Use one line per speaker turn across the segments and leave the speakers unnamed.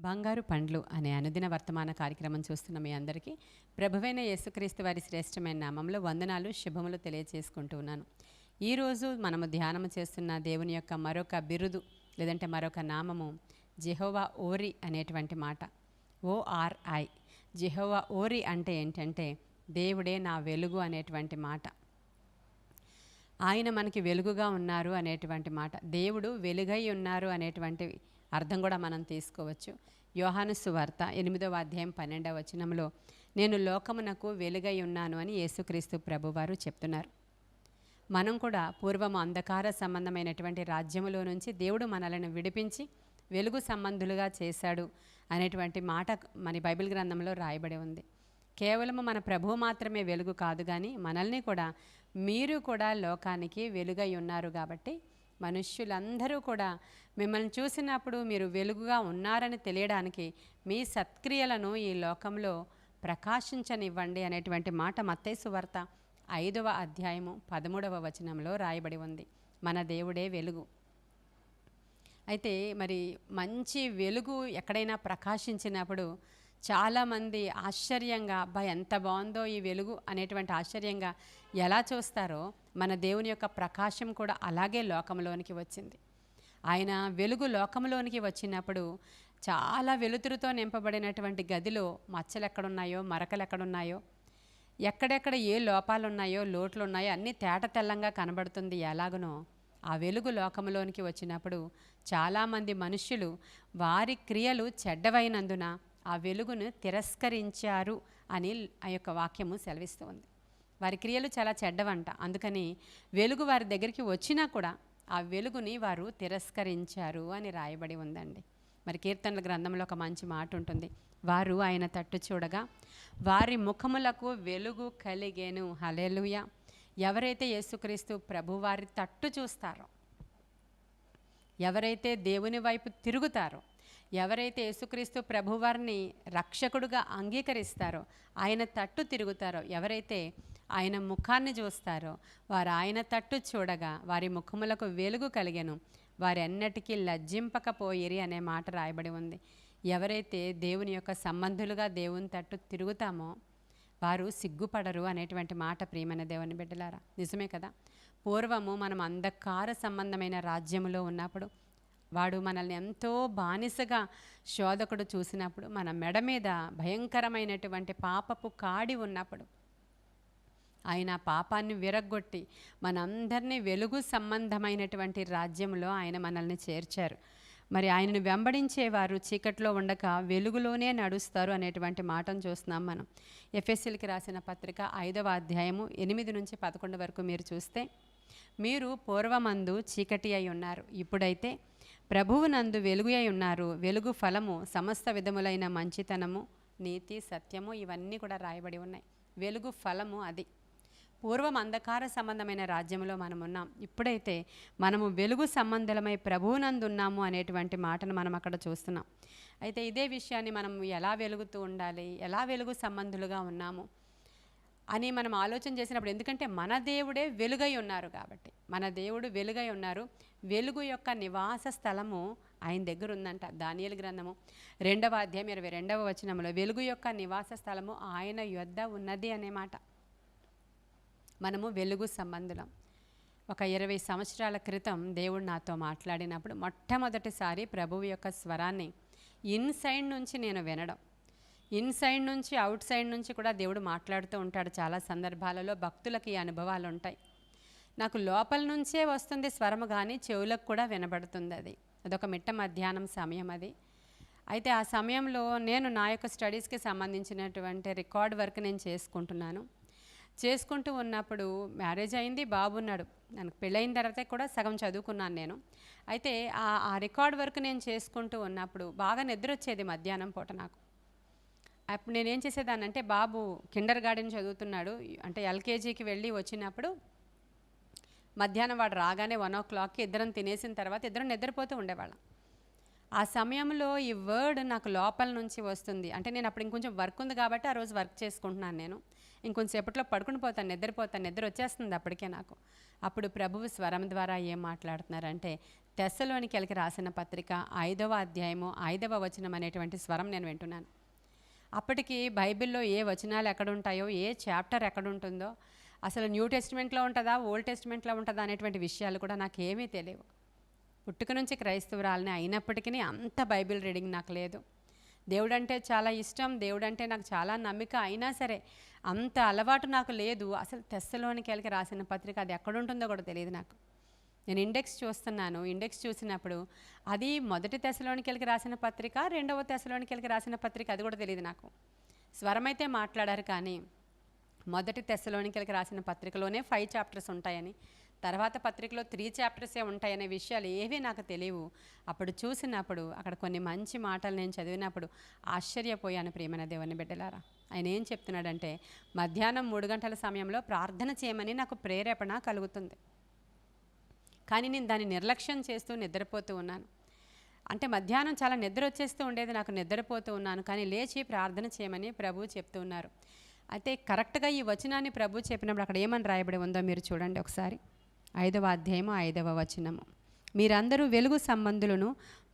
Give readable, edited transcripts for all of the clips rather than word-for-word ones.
బంగారు పండ్లు అనే అనుదిన వర్తమాన కార్యక్రమం చూస్తున్న మీ అందరికీ ప్రభువైన యేసుక్రీస్తు వారి శ్రేష్టమైన నామంలో వందనాలు శుభములు తెలియజేసుకుంటూ ఉన్నాను. ఈరోజు మనము ధ్యానం చేస్తున్న దేవుని యొక్క మరొక బిరుదు లేదంటే మరొక నామము జెహోవా ఓరి అనేటువంటి మాట. ORI. జెహోవా ఓరి అంటే ఏంటంటే దేవుడే నా వెలుగు అనేటువంటి మాట. ఆయన మనకి వెలుగుగా ఉన్నారు అనేటువంటి మాట. దేవుడు వెలుగై ఉన్నారు అనేటువంటి అర్థం కూడా మనం తీసుకోవచ్చు. యోహాను సువార్త 8వ అధ్యాయం 12వ వచనంలో నేను లోకమునకు వెలుగై ఉన్నాను అని యేసుక్రీస్తు ప్రభువారు చెప్తున్నారు. మనం కూడా పూర్వము అంధకార సంబంధమైనటువంటి రాజ్యములో నుంచి దేవుడు మనలను విడిపించి వెలుగు సంబంధులుగా చేశాడు అనేటువంటి మాట మన బైబిల్ గ్రంథంలో రాయబడి ఉంది. కేవలము మన ప్రభువు మాత్రమే వెలుగు కాదు, కానీ మనల్ని కూడా మీరు కూడా లోకానికి వెలుగై ఉన్నారు. కాబట్టి మనుష్యులందరూ కూడా మిమ్మల్ని చూసినప్పుడు మీరు వెలుగుగా ఉన్నారని తెలియడానికి మీ సత్క్రియలను ఈ లోకంలో ప్రకాశించనివ్వండి అనేటువంటి మాట మత్తయి సువార్త 5వ అధ్యాయము 13వ వచనంలో రాయబడి ఉంది. మన దేవుడే వెలుగు. అయితే మరి మంచి వెలుగు ఎక్కడైనా ప్రకాశించినప్పుడు చాలామంది ఆశ్చర్యంగా, అబ్బా ఎంత బాగుందో ఈ వెలుగు అనేటువంటి ఆశ్చర్యంగా ఎలా చూస్తారో మన దేవుని యొక్క ప్రకాశం కూడా అలాగే లోకంలోనికి వచ్చింది. ఆయన వెలుగు లోకంలోనికి వచ్చినప్పుడు చాలా వెలుతురుతో నింపబడినటువంటి గదిలో మచ్చలు ఎక్కడున్నాయో, మరకలు ఎక్కడున్నాయో, ఎక్కడెక్కడ ఏ లోపాలు ఉన్నాయో, లోట్లు ఉన్నాయో అన్నీ తేట తెల్లంగా కనబడుతుంది. ఎలాగనో ఆ వెలుగు లోకంలోనికి వచ్చినప్పుడు చాలామంది మనుష్యులు వారి క్రియలు చెడ్డవైనందున ఆ వెలుగును తిరస్కరించారు అని ఆ యొక్క వాక్యము సెలవిస్తూ ఉంది. వారి క్రియలు చాలా చెడ్డవంట. అందుకని వెలుగు వారి దగ్గరికి వచ్చినా కూడా ఆ వెలుగుని వారు తిరస్కరించారు అని రాయబడి ఉందండి. మరి కీర్తనల గ్రంథంలో ఒక మంచి మాట ఉంటుంది. వారు ఆయన తట్టు చూడగా వారి ముఖములకు వెలుగు కలిగేను. హల్లెలూయా. ఎవరైతే యేసుక్రీస్తు ప్రభు వారి తట్టు చూస్తారో, ఎవరైతే దేవుని వైపు తిరుగుతారో, ఎవరైతే యేసుక్రీస్తు ప్రభువారిని రక్షకుడుగా అంగీకరిస్తారో, ఆయన తట్టు తిరుగుతారో, ఎవరైతే ఆయన ముఖాన్ని చూస్తారో వారు ఆయన తట్టు చూడగా వారి ముఖములకు వెలుగు కలిగెను, వారు ఎన్నటికీ లజ్జింపకపోయిరి అనే మాట రాయబడి ఉంది. ఎవరైతే దేవుని యొక్క సంబంధులుగా దేవుని తట్టు తిరుగుతామో వారు సిగ్గుపడరు అనేటువంటి మాట ప్రియమైన దేవుని బిడ్డలారా, నిజమే కదా. పూర్వము మనం అంధకార సంబంధమైన రాజ్యములో ఉన్నప్పుడు వాడు మనల్ని ఎంతో బానిసగా శోధకుడు చూసినప్పుడు, మన మెడ మీద భయంకరమైనటువంటి పాపపు కాడి ఉన్నప్పుడు ఆయన పాపాన్ని విరగ్గొట్టి మనందరినీ వెలుగు సంబంధమైనటువంటి రాజ్యంలో ఆయన మనల్ని చేర్చారు. మరి ఆయనను వెంబడించేవారు చీకట్లో ఉండక వెలుగులోనే నడుస్తారు అనేటువంటి మాటను చూస్తున్నాం మనం. ఎఫెసీయులకు రాసిన పత్రిక 5వ అధ్యాయము 8 నుంచి 11 వరకు మీరు చూస్తే, మీరు పూర్వమందు చీకటి అయి ఉన్నారు, ఇప్పుడైతే ప్రభువునందు వెలుగు అయి ఉన్నారు. వెలుగు ఫలము సమస్త విధములైన మంచితనము, నీతి, సత్యము ఇవన్నీ కూడా రాయబడి ఉన్నాయి. వెలుగు ఫలము అది. పూర్వం అంధకార సంబంధమైన రాజ్యంలో మనం ఉన్నాం, ఇప్పుడైతే మనము వెలుగు సంబంధులమై ప్రభువునందు ఉన్నాము అనేటువంటి మాటను మనం అక్కడ చూస్తున్నాం. అయితే ఇదే విషయాన్ని మనం ఎలా వెలుగుతూ ఉండాలి, ఎలా వెలుగు సంబంధులుగా ఉన్నాము అని మనం ఆలోచన చేసినప్పుడు, ఎందుకంటే మన దేవుడే వెలుగై ఉన్నారు కాబట్టి, మన దేవుడు వెలుగై ఉన్నారు. వెలుగు యొక్క నివాస స్థలము ఆయన దగ్గర ఉందంట. దానియేలు గ్రంథము 2వ అధ్యాయం 22వ వచనంలో వెలుగు యొక్క నివాస స్థలము ఆయన యొద్ద ఉన్నది అనే మాట. మనము వెలుగు సంబంధులం. ఒక 20 సంవత్సరాల క్రితం దేవుడు నాతో మాట్లాడినప్పుడు మొట్టమొదటిసారి ప్రభువు యొక్క స్వరాన్ని ఇన్సైడ్ నుంచి నేను వినడం. ఇన్సైడ్ నుంచి అవుట్ సైడ్ నుంచి కూడా దేవుడు మాట్లాడుతూ ఉంటాడు. చాలా సందర్భాలలో భక్తులకి ఈ అనుభవాలు ఉంటాయి. నాకు లోపల నుంచే వస్తుంది స్వరము, కానీ చెవులకు కూడా వినబడుతుంది. అదొక మిట్ట మధ్యాహ్నం సమయం అది. అయితే ఆ సమయంలో నేను నా యొక్క స్టడీస్కి సంబంధించినటువంటి రికార్డ్ వర్క్ నేను చేసుకుంటూ ఉన్నప్పుడు మ్యారేజ్ అయింది, బాబు ఉన్నాడు. నాకు పెళ్ళైన తర్వాత కూడా సగం చదువుకున్నాను నేను. అయితే ఆ రికార్డ్ వర్క్ నేను చేసుకుంటూ ఉన్నప్పుడు బాగా నిద్ర వచ్చేది మధ్యాహ్నం పూట నాకు. అప్పుడు నేనేం చేసేదాన్ని అంటే, బాబు కిండర్ గార్డెన్ చదువుతున్నాడు, అంటే ఎల్కేజీకి వెళ్ళి వచ్చినప్పుడు మధ్యాహ్నం వాడు రాగానే 1 o'clockకి ఇద్దరం తినేసిన తర్వాత ఇద్దరం నిద్రపోతూ ఉండేవాళ్ళం. ఆ సమయంలో ఈ వర్డ్ నాకు లోపల నుంచి వస్తుంది. అంటే నేను అప్పుడు ఇంకొంచెం వర్క్ ఉంది కాబట్టి ఆ రోజు వర్క్ చేసుకుంటున్నాను నేను. ఇంకొంచెం సేపట్లో పడుకుని పోతాను, నిద్ర వచ్చేస్తుంది అప్పటికే నాకు. అప్పుడు ప్రభువు స్వరం ద్వారా ఏం మాట్లాడుతున్నారంటే, తెస్సలోనికెళ్ళకి రాసిన పత్రిక 5వ అధ్యాయము 5వ వచనం అనేటువంటి స్వరం నేను వింటున్నాను. అప్పటికి బైబిల్లో ఏ వచనాలు ఎక్కడుంటాయో, ఏ చాప్టర్ ఎక్కడుంటుందో, అసలు న్యూ టెస్టిమెంట్లో ఉంటుందా, ఓల్డ్ టెస్టిమెంట్లో ఉంటుందా అనేటువంటి విషయాలు కూడా నాకేమీ తెలియవు. పుట్టుక నుంచి క్రైస్తవురాలని అయినప్పటికీ అంత బైబిల్ రీడింగ్ నాకు లేదు. దేవుడంటే చాలా ఇష్టం, దేవుడంటే నాకు చాలా నమ్మిక, అయినా సరే అంత అలవాటు నాకు లేదు. అసలు తెస్సలోనికెళ్ళకి రాసిన పత్రిక అది ఎక్కడుంటుందో కూడా తెలియదు నాకు. నేను ఇండెక్స్ చూస్తున్నాను. ఇండెక్స్ చూసినప్పుడు అది మొదటి తెస్సలోనికెళ్ళకి రాసిన పత్రిక, 2వ తెస్సలోనికెళ్ళకి రాసిన పత్రిక, అది కూడా తెలియదు నాకు. స్వరమైతే మాట్లాడారు, కానీ మొదటి తెస్సలోనికెళ్ళకి రాసిన పత్రికలోనే 5 చాప్టర్స్ ఉంటాయని, తర్వాత పత్రికలో 3 చాప్టర్సే ఉంటాయనే విషయాలు ఏవీ నాకు తెలియవు. అప్పుడు చూసినప్పుడు అక్కడ కొన్ని మంచి మాటలు నేను చదివినప్పుడు ఆశ్చర్యపోయాను. ప్రియమైన దేవుని బిడ్డలారా, ఆయన ఏం చెప్తున్నాడంటే, మధ్యాహ్నం 3 గంటల సమయంలో ప్రార్థన చేయమని నాకు ప్రేరేపణ కలుగుతుంది, కానీ నేను దాన్ని నిర్లక్ష్యం చేస్తూ నిద్రపోతూ ఉన్నాను. అంటే మధ్యాహ్నం చాలా నిద్ర వచ్చేస్తూ ఉండేది, నాకు నిద్రపోతూ ఉన్నాను, కానీ లేచి ప్రార్థన చేయమని ప్రభువు చెప్తూ ఉన్నారు. అయితే కరెక్ట్గా ఈ వచనాన్ని ప్రభు చెప్పినప్పుడు అక్కడ ఏమని రాయబడి ఉందో మీరు చూడండి ఒకసారి. 5వ అధ్యాయము 5వ వచనము. మీరందరూ వెలుగు సంబంధులను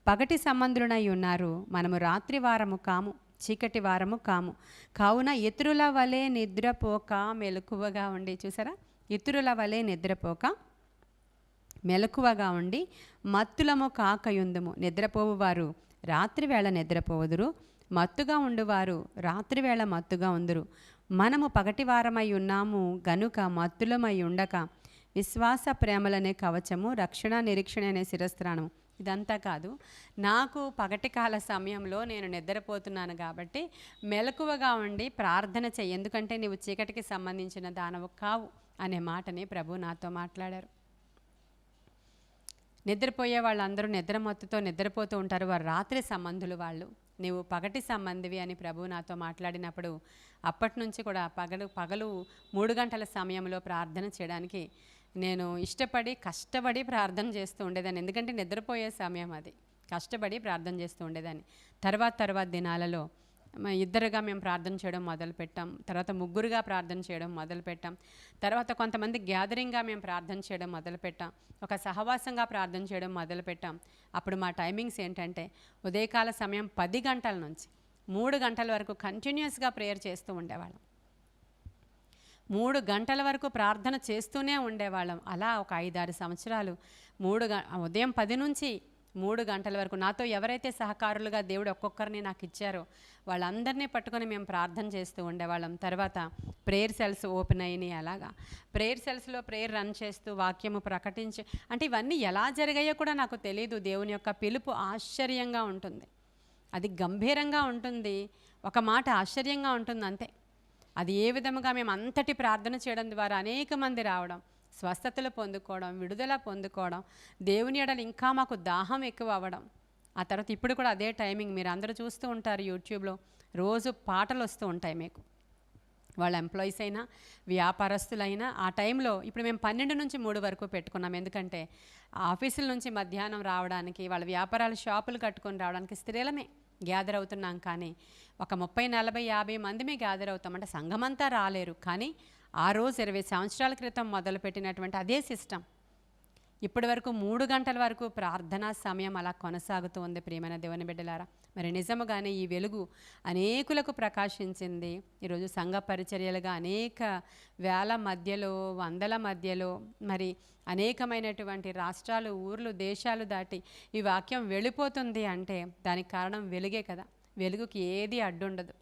పగటి సంబంధులనై ఉన్నారు. మనము రాత్రి వారము కాము, చీకటి వారము కాము. కావున ఇతరుల వలె నిద్రపోక మెలకువగా ఉండి, చూసారా, ఇతరుల వలె నిద్రపోక మెలకువగా ఉండి మత్తులము కాకయుందుము. నిద్రపోవువారు రాత్రివేళ నిద్రపోవుదురు, మత్తుగా ఉండువారు రాత్రివేళ మత్తుగా ఉందురు. మనము పగటివారమై ఉన్నాము గనుక మత్తులమై ఉండక విశ్వాస ప్రేమలనే కవచము, రక్షణ నిరీక్షణ అనే శిరస్త్రాణము. ఇదంతా కాదు, నాకు పగటి కాల సమయంలో నేను నిద్రపోతున్నాను కాబట్టి మెలకువగా ఉండి ప్రార్థన చెయ్యి, ఎందుకంటే నీవు చీకటికి సంబంధించిన దానవు కావు అనే మాటని ప్రభు నాతో మాట్లాడారు. నిద్రపోయే వాళ్ళందరూ నిద్రమత్తుతో నిద్రపోతూ ఉంటారు, వారు రాత్రి సంబంధులు వాళ్ళు. నీవు పగటి సంబంధివి అని ప్రభు నాతో మాట్లాడినప్పుడు అప్పటి నుంచి కూడా పగలు 3 గంటల సమయంలో ప్రార్థన చేయడానికి నేను ఇష్టపడి కష్టపడి ప్రార్థన చేస్తూ ఉండేదాన్ని. ఎందుకంటే నిద్రపోయే సమయం అది, కష్టపడి ప్రార్థన చేస్తూ ఉండేదాన్ని. తర్వాత దినాలలో ఇద్దరుగా మేము ప్రార్థన చేయడం మొదలుపెట్టాం, తర్వాత ముగ్గురుగా ప్రార్థన చేయడం మొదలుపెట్టాం, తర్వాత కొంతమంది గ్యాదరింగ్గా మేము ప్రార్థన చేయడం మొదలుపెట్టాం, ఒక సహవాసంగా ప్రార్థన చేయడం మొదలుపెట్టాం. అప్పుడు మా టైమింగ్స్ ఏంటంటే ఉదయకాల సమయం 10 గంటల నుంచి 3 గంటల వరకు కంటిన్యూస్గా ప్రేయర్ చేస్తూ ఉండేవాళ్ళం. 3 గంటల వరకు ప్రార్థన చేస్తూనే ఉండేవాళ్ళం. అలా ఒక 5-6 సంవత్సరాలు ఉదయం 10 నుంచి 3 గంటల వరకు నాతో ఎవరైతే సహకారులుగా దేవుడు ఒక్కొక్కరిని నాకు ఇచ్చారో వాళ్ళందరినీ పట్టుకొని మేము ప్రార్థన చేస్తూ ఉండేవాళ్ళం. తర్వాత ప్రేయర్ సెల్స్ ఓపెన్ అయినాయి. అలాగా ప్రేయర్ సెల్స్లో ప్రేయర్ రన్ చేస్తూ వాక్యము ప్రకటించి, అంటే ఇవన్నీ ఎలా జరిగాయో కూడా నాకు తెలియదు. దేవుని యొక్క పిలుపు ఆశ్చర్యంగా ఉంటుంది, అది గంభీరంగా ఉంటుంది, ఒక మాట ఆశ్చర్యంగా ఉంటుంది అంతే. అది ఏ విధముగా మేము అంతటి ప్రార్థన చేయడం ద్వారా అనేక మంది రావడం, స్వస్థతలు పొందుకోవడం, విడుదల పొందుకోవడం, దేవుని ఎడల ఇంకా మాకు దాహం ఎక్కువ అవ్వడం. ఆ తర్వాత ఇప్పుడు కూడా అదే టైమింగ్ మీరు అందరూ చూస్తూ ఉంటారు, యూట్యూబ్లో రోజు పాటలు వస్తూ ఉంటాయి మీకు. వాళ్ళ ఎంప్లాయీస్ అయినా వ్యాపారస్తులైనా ఆ టైంలో ఇప్పుడు మేము 12 నుంచి 3 వరకు పెట్టుకున్నాం. ఎందుకంటే ఆఫీసుల నుంచి మధ్యాహ్నం రావడానికి, వాళ్ళ వ్యాపారాలు షాపులు కట్టుకొని రావడానికి స్త్రీలమే గ్యాదర్ అవుతున్నాం. కానీ ఒక 30, 40, 50 మందిమే గ్యాదర్ అవుతాం. అంటే సంఘమంతా రాలేరు, కానీ ఆ రోజు 20 సంవత్సరాల క్రితం మొదలుపెట్టినటువంటి అదే సిస్టమ్ ఇప్పటి వరకు 3 గంటల వరకు ప్రార్థనా సమయం అలా కొనసాగుతూ ఉంది. ప్రియమైన దేవుని బిడ్డలారా, మరి నిజముగానే ఈ వెలుగు అనేకులకు ప్రకాశించింది. ఈరోజు సంఘ పరిచర్యలుగా అనేక వేల మధ్యలో, వందల మధ్యలో, మరి అనేకమైనటువంటి రాష్ట్రాలు, ఊర్లు, దేశాలు దాటి ఈ వాక్యం వెళ్ళిపోతుంది అంటే దానికి కారణం వెలుగే కదా. వెలుగుకి ఏది అడ్డుండదు,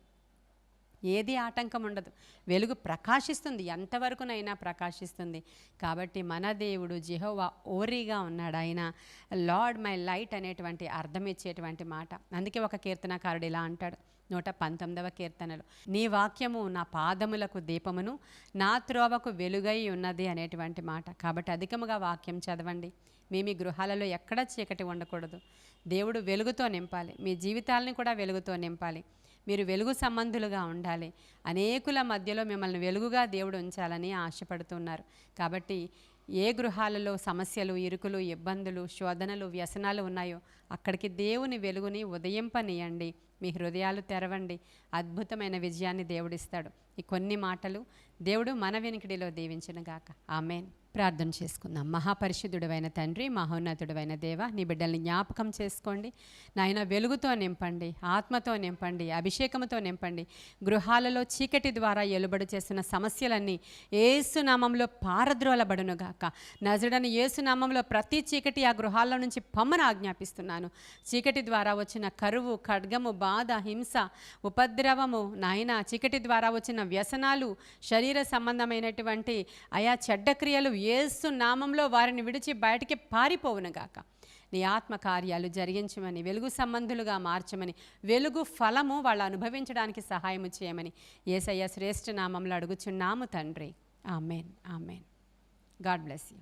ఏది ఆటంకం ఉండదు. వెలుగు ప్రకాశిస్తుంది, ఎంతవరకునైనా ప్రకాశిస్తుంది. కాబట్టి మన దేవుడు జెహోవా ఓరీగా ఉన్నాడు. ఆయన లార్డ్ మై లైట్ అనేటువంటి అర్థం ఇచ్చేటువంటి మాట. అందుకే ఒక కీర్తనకారుడు ఇలా అంటాడు 119వ కీర్తనలో, నీ వాక్యము నా పాదములకు దీపమును నా త్రోవకు వెలుగై ఉన్నది అనేటువంటి మాట. కాబట్టి అధికముగా వాక్యం చదవండి. మీ గృహాలలో ఎక్కడ చీకటి ఉండకూడదు. దేవుడు వెలుగుతో నింపాలి, మీ జీవితాలని కూడా వెలుగుతో నింపాలి. మీరు వెలుగు సంబంధులుగా ఉండాలి. అనేకుల మధ్యలో మిమ్మల్ని వెలుగుగా దేవుడు ఉంచాలని ఆశపడుతున్నారు. కాబట్టి ఏ గృహాలలో సమస్యలు, ఇరుకులు, ఇబ్బందులు, శోధనలు, వ్యసనాలు ఉన్నాయో అక్కడికి దేవుని వెలుగుని ఉదయింపనీయండి. మీ హృదయాలు తెరవండి, అద్భుతమైన విజయాన్ని దేవుడిస్తాడు. ఈ కొన్ని మాటలు దేవుడు మన వినికిడిలో దీవించునుగాక. ఆమేన్. ప్రార్థన చేసుకుందాం. మహాపరిశుద్ధుడైన తండ్రి, మహోన్నతుడైన దేవ, నీ బిడ్డల్ని జ్ఞాపకం చేసుకోండి నాయన. వెలుగుతో నింపండి, ఆత్మతో నింపండి, అభిషేకంతో నింపండి. గృహాలలో చీకటి ద్వారా ఎలుబడి చేస్తున్న సమస్యలన్నీ యేసునామంలో పారద్రోలబడునుగాక. నజరుడైన యేసునామంలో ప్రతి చీకటి ఆ గృహాల్లో నుంచి పొమ్మని ఆజ్ఞాపిస్తున్నాను. చీకటి ద్వారా వచ్చిన కరువు, ఖడ్గము, బాధ, హింస, ఉపద్రవము నాయన, చీకటి ద్వారా వచ్చిన వ్యసనాలు, శరీర సంబంధమైనటువంటి ఆయా చెడ్డ క్రియలు యేసు నామంలో వారిని విడిచి బయటికి పారిపోవునుగాక. నీ ఆత్మకార్యాలు జరిగించమని, వెలుగు సంబంధులుగా మార్చమని, వెలుగు ఫలము వాళ్ళు అనుభవించడానికి సహాయము చేయమని యేసయ్య శ్రేష్ఠ నామంలో అడుగుచున్నాము తండ్రి. Amen, amen. God bless you.